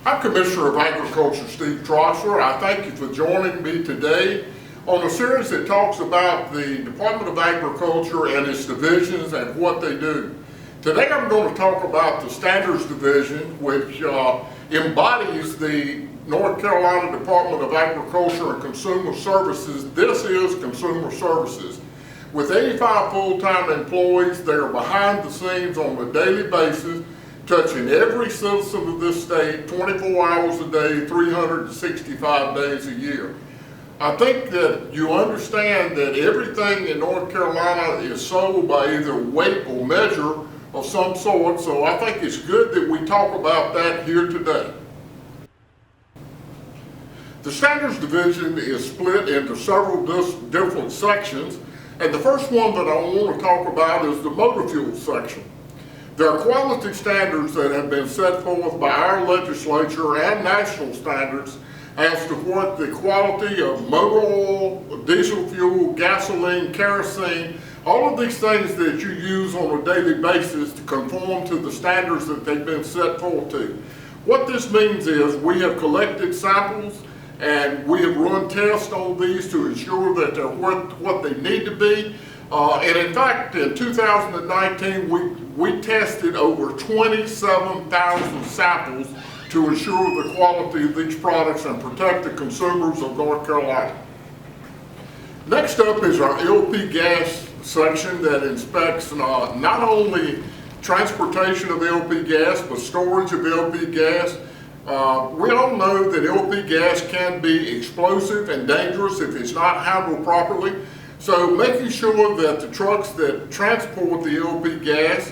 I'm Commissioner of Agriculture Steve Troxler. I thank you for joining me today on a series that talks about the Department of Agriculture and its divisions and what they do. Today I'm going to talk about the Standards Division, which embodies the North Carolina Department of Agriculture and Consumer Services. This is Consumer Services. With 85 full-time employees, they are behind the scenes on a daily basis, touching every citizen of this state 24 hours a day, 365 days a year. I think that you understand that everything in North Carolina is sold by either weight or measure of some sort, so I think it's good that we talk about that here today. The Standards Division is split into several different sections, and the first one that I want to talk about is the motor fuel section. There are quality standards that have been set forth by our legislature and national standards as to what the quality of motor oil, diesel fuel, gasoline, kerosene, all of these things that you use on a daily basis to conform to the standards that they've been set forth to. What this means is we have collected samples and we have run tests on these to ensure that they're what they need to be. And in fact, in 2019, we tested over 27,000 samples to ensure the quality of these products and protect the consumers of North Carolina. Next up is our LP gas section that inspects not only transportation of LP gas, but storage of LP gas. We all know that LP gas can be explosive and dangerous if it's not handled properly. So making sure that the trucks that transport the LP gas,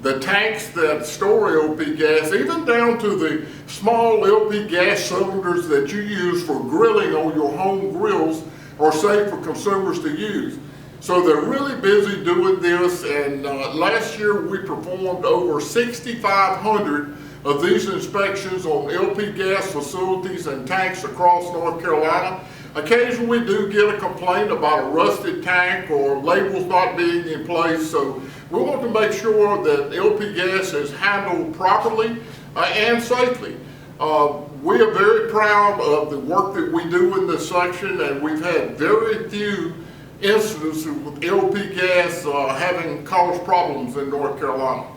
the tanks that store LP gas, even down to the small LP gas cylinders that you use for grilling on your home grills, are safe for consumers to use. So they're really busy doing this, and last year we performed over 6,500 of these inspections on LP gas facilities and tanks across North Carolina. Occasionally we do get a complaint about a rusted tank or labels not being in place, so we want to make sure that LP gas is handled properly and safely. We are very proud of the work that we do in this section, and we've had very few incidents with LP gas having caused problems in North Carolina.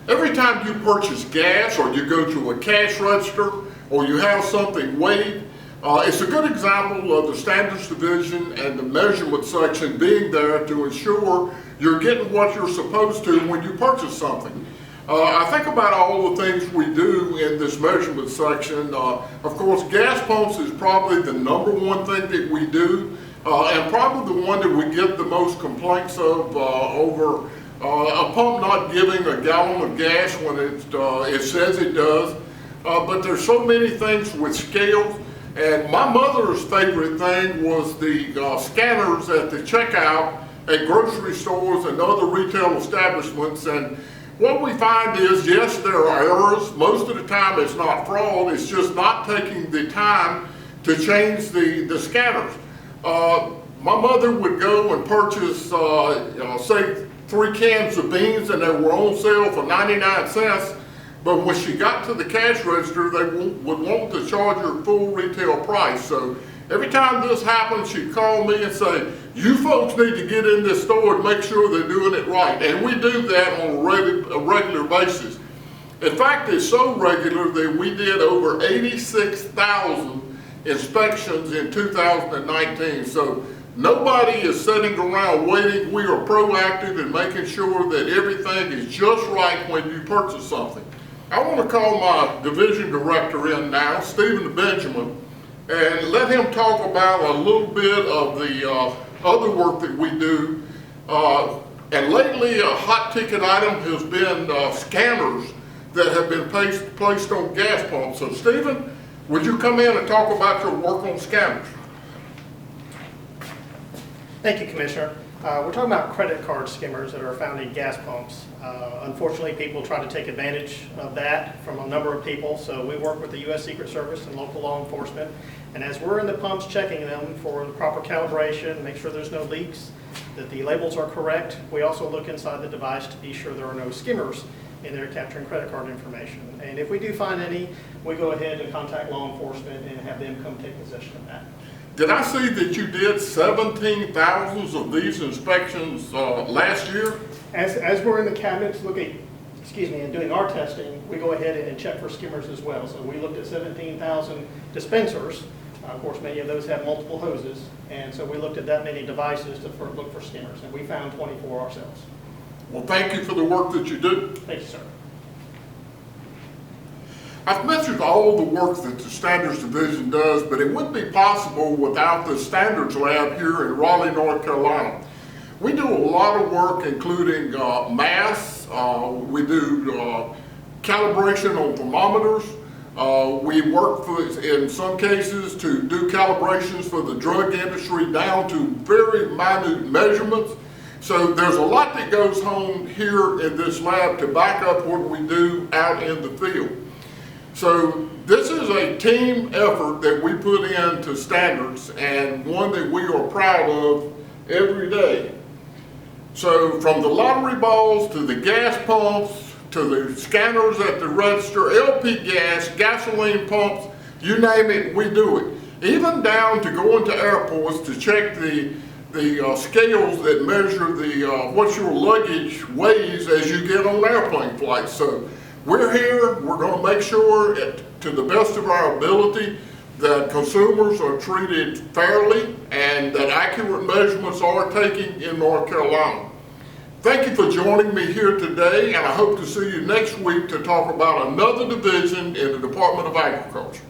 Every time you purchase gas or you go to a cash register or you have something weighed, it's a good example of the Standards Division and the measurement section being there to ensure you're getting what you're supposed to when you purchase something. I think about all the things we do in this measurement section. Of course, gas pumps is probably the #1 thing that we do, and probably the one that we get the most complaints of over a pump not giving a gallon of gas when it says it does. But there's so many things with scales. And my mother's favorite thing was the scanners at the checkout at grocery stores and other retail establishments. And what we find is, yes, there are errors. Most of the time it's not fraud, it's just not taking the time to change the scanners. My mother would go and purchase, say, 3 cans of beans, and they were on sale for 99 cents. But when she got to the cash register, they would want to charge her full retail price. So every time this happens, she'd call me and say, you folks need to get in this store and make sure they're doing it right. And we do that on a regular basis. In fact, it's so regular that we did over 86,000 inspections in 2019. So nobody is sitting around waiting. We are proactive in making sure that everything is just right when you purchase something. I want to call my division director in now, Stephen Benjamin, and let him talk about a little bit of the other work that we do. And lately a hot ticket item has been scanners that have been placed on gas pumps. So Stephen, would you come in and talk about your work on scanners? Thank you, Commissioner. We're talking about credit card skimmers that are found in gas pumps. Unfortunately, people try to take advantage of that from a number of people, so we work with the U.S. Secret Service and local law enforcement. And as we're in the pumps checking them for the proper calibration, make sure there's no leaks, that the labels are correct. We also look inside the device to be sure there are no skimmers in there capturing credit card information. And if we do find any, we go ahead and contact law enforcement and have them come take possession of that. Did I see that you did 17,000 of these inspections last year? As we're in the cabinets looking, and doing our testing, we go ahead and check for skimmers as well. So we looked at 17,000 dispensers. Of course, many of those have multiple hoses, and so we looked at that many devices to look for skimmers, and we found 24 ourselves. Well, thank you for the work that you do. Thank you, sir. I've mentioned all the work that the Standards Division does, but it wouldn't be possible without the Standards Lab here in Raleigh, North Carolina. We do a lot of work, including mass. We do calibration on thermometers. We work in some cases to do calibrations for the drug industry down to very minute measurements. So there's a lot that goes on here in this lab to back up what we do out in the field. So this is a team effort that we put into standards, and one that we are proud of every day. So from the lottery balls to the gas pumps, to the scanners at the register, LP gas, gasoline pumps, you name it, we do it. Even down to going to airports to check the scales that measure what your luggage weighs as you get on airplane flights. So we're here, we're going to make sure to the best of our ability that consumers are treated fairly and that accurate measurements are taken in North Carolina. Thank you for joining me here today, and I hope to see you next week to talk about another division in the Department of Agriculture.